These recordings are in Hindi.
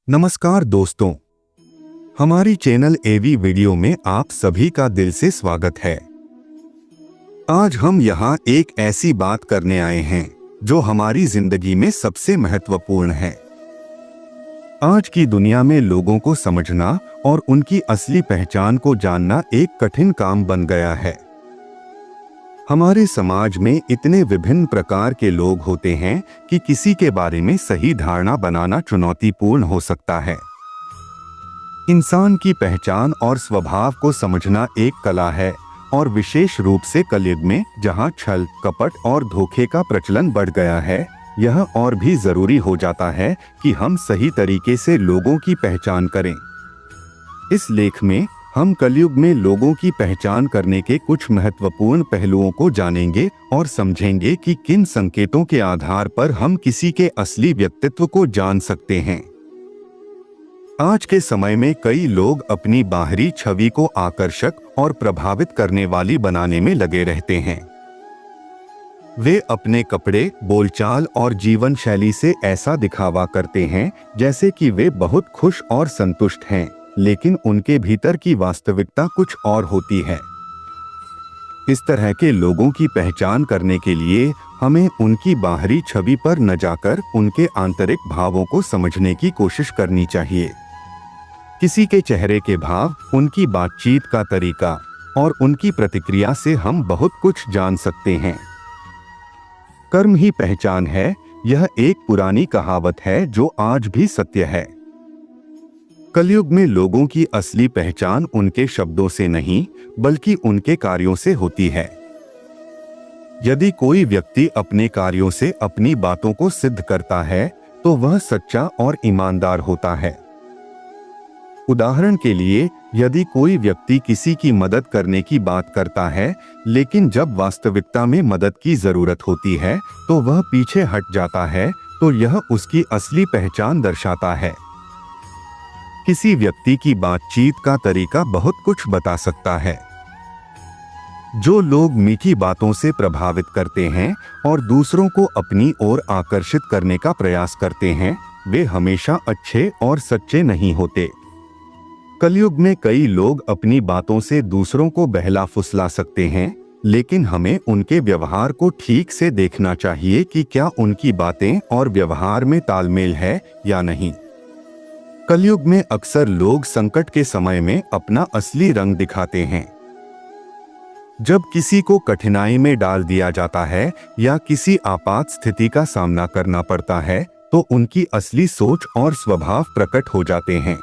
नमस्कार दोस्तों, हमारी चैनल एवी वीडियो में आप सभी का दिल से स्वागत है। आज हम यहाँ एक ऐसी बात करने आए हैं जो हमारी जिंदगी में सबसे महत्वपूर्ण है। आज की दुनिया में लोगों को समझना और उनकी असली पहचान को जानना एक कठिन काम बन गया है। हमारे समाज में इतने विभिन्न प्रकार के लोग होते हैं कि किसी के बारे में सही धारणा बनाना चुनौतीपूर्ण हो सकता है। इंसान की पहचान और स्वभाव को समझना एक कला है और विशेष रूप से कलयुग में जहां छल, कपट और धोखे का प्रचलन बढ़ गया है, यह और भी जरूरी हो जाता है कि हम सही तरीके से लोगों की पहचान करें। इस लेख में हम कलयुग में लोगों की पहचान करने के कुछ महत्वपूर्ण पहलुओं को जानेंगे और समझेंगे कि किन संकेतों के आधार पर हम किसी के असली व्यक्तित्व को जान सकते हैं। आज के समय में कई लोग अपनी बाहरी छवि को आकर्षक और प्रभावित करने वाली बनाने में लगे रहते हैं। वे अपने कपड़े, बोलचाल और जीवन शैली से ऐसा दिखावा करते हैं जैसे कि वे बहुत खुश और संतुष्ट हैं, लेकिन उनके भीतर की वास्तविकता कुछ और होती है। इस तरह के लोगों की पहचान करने के लिए हमें उनकी बाहरी छवि पर न जाकर उनके आंतरिक भावों को समझने की कोशिश करनी चाहिए। किसी के चेहरे के भाव, उनकी बातचीत का तरीका और उनकी प्रतिक्रिया से हम बहुत कुछ जान सकते हैं। कर्म ही पहचान है, यह एक पुरानी कहावत है जो आज भी सत्य है। कलयुग में लोगों की असली पहचान उनके शब्दों से नहीं बल्कि उनके कार्यों से होती है। यदि कोई व्यक्ति अपने कार्यों से अपनी बातों को सिद्ध करता है तो वह सच्चा और ईमानदार होता है। उदाहरण के लिए, यदि कोई व्यक्ति किसी की मदद करने की बात करता है लेकिन जब वास्तविकता में मदद की जरूरत होती है तो वह पीछे हट जाता है, तो यह उसकी असली पहचान दर्शाता है। किसी व्यक्ति की बातचीत का तरीका बहुत कुछ बता सकता है। जो लोग मीठी बातों से प्रभावित करते हैं और दूसरों को अपनी ओर आकर्षित करने का प्रयास करते हैं, वे हमेशा अच्छे और सच्चे नहीं होते। कलयुग में कई लोग अपनी बातों से दूसरों को बहला फुसला सकते हैं, लेकिन हमें उनके व्यवहार को ठीक से देखना चाहिए कि क्या उनकी बातें और व्यवहार में तालमेल है या नहीं। कलयुग में अक्सर लोग संकट के समय में अपना असली रंग दिखाते हैं। जब किसी को कठिनाई में डाल दिया जाता है या किसी आपात स्थिति का सामना करना पड़ता है तो उनकी असली सोच और स्वभाव प्रकट हो जाते हैं।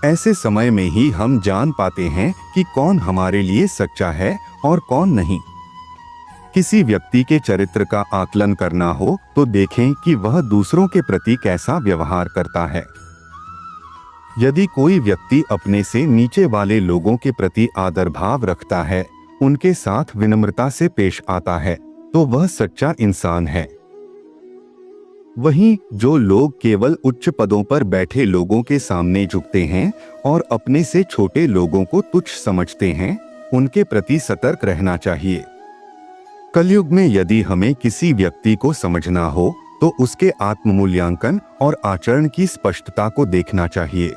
ऐसे समय में ही हम जान पाते हैं कि कौन हमारे लिए सच्चा है और कौन नहीं। किसी व्यक्ति के चरित्र का आकलन करना हो तो देखें कि वह दूसरों के प्रति कैसा व्यवहार करता है। यदि कोई व्यक्ति अपने से नीचे वाले लोगों के प्रति आदर भाव रखता है, उनके साथ विनम्रता से पेश आता है, तो वह सच्चा इंसान है। वहीं जो लोग केवल उच्च पदों पर बैठे लोगों के सामने झुकते हैं और अपने से छोटे लोगों को तुच्छ समझते हैं, उनके प्रति सतर्क रहना चाहिए। कलयुग में यदि हमें किसी व्यक्ति को समझना हो तो उसके आत्ममूल्यांकन और आचरण की स्पष्टता को देखना चाहिए।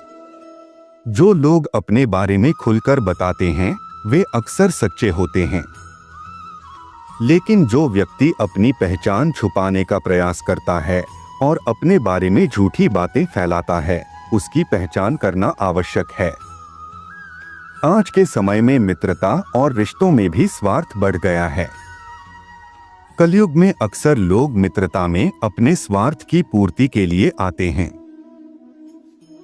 जो लोग अपने बारे में खुलकर बताते हैं वे अक्सर सच्चे होते हैं, लेकिन जो व्यक्ति अपनी पहचान छुपाने का प्रयास करता है और अपने बारे में झूठी बातें फैलाता है, उसकी पहचान करना आवश्यक है। आज के समय में मित्रता और रिश्तों में भी स्वार्थ बढ़ गया है। कलयुग में अक्सर लोग मित्रता में अपने स्वार्थ की पूर्ति के लिए आते हैं।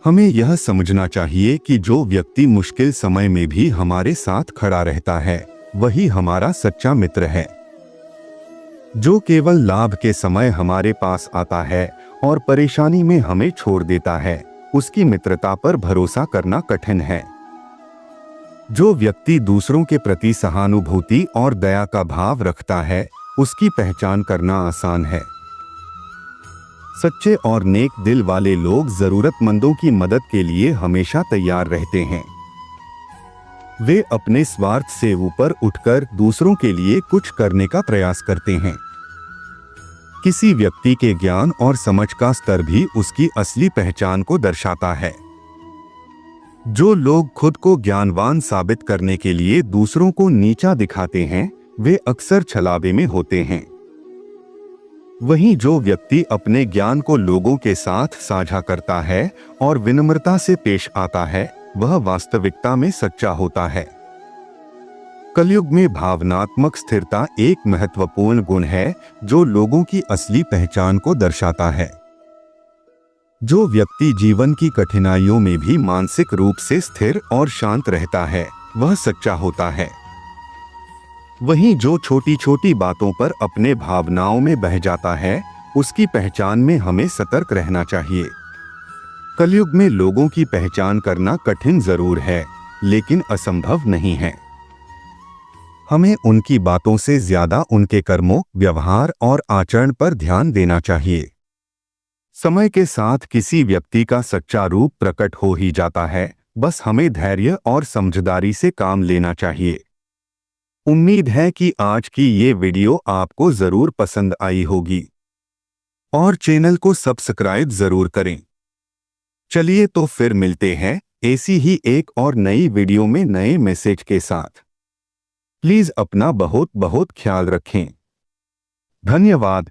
हमें यह समझना चाहिए कि जो व्यक्ति मुश्किल समय में भी हमारे साथ खड़ा रहता है वही हमारा सच्चा मित्र है। जो केवल लाभ के समय हमारे पास आता है और परेशानी में हमें छोड़ देता है, उसकी मित्रता पर भरोसा करना कठिन है। जो व्यक्ति दूसरों के प्रति सहानुभूति और दया का भाव रखता है, उसकी पहचान करना आसान है। सच्चे और नेक दिल वाले लोग जरूरतमंदों की मदद के लिए हमेशा तैयार रहते हैं। वे अपने स्वार्थ से ऊपर उठकर दूसरों के लिए कुछ करने का प्रयास करते हैं। किसी व्यक्ति के ज्ञान और समझ का स्तर भी उसकी असली पहचान को दर्शाता है। जो लोग खुद को ज्ञानवान साबित करने के लिए दूसरों को नीचा दिखाते हैं, वे अक्सर छलावे में होते हैं। वहीं जो व्यक्ति अपने ज्ञान को लोगों के साथ साझा करता है और विनम्रता से पेश आता है, वह वास्तविकता में सच्चा होता है। कलयुग में भावनात्मक स्थिरता एक महत्वपूर्ण गुण है जो लोगों की असली पहचान को दर्शाता है। जो व्यक्ति जीवन की कठिनाइयों में भी मानसिक रूप से स्थिर और शांत रहता है, वह सच्चा होता है। वहीं जो छोटी छोटी बातों पर अपने भावनाओं में बह जाता है, उसकी पहचान में हमें सतर्क रहना चाहिए। कलयुग में लोगों की पहचान करना कठिन जरूर है, लेकिन असंभव नहीं है। हमें उनकी बातों से ज्यादा उनके कर्मों, व्यवहार और आचरण पर ध्यान देना चाहिए। समय के साथ किसी व्यक्ति का सच्चा रूप प्रकट हो ही जाता है, बस हमें धैर्य और समझदारी से काम लेना चाहिए। उम्मीद है कि आज की ये वीडियो आपको जरूर पसंद आई होगी और चैनल को सब्सक्राइब जरूर करें। चलिए तो फिर मिलते हैं ऐसी ही एक और नई वीडियो में नए मैसेज के साथ। प्लीज अपना बहुत बहुत ख्याल रखें। धन्यवाद।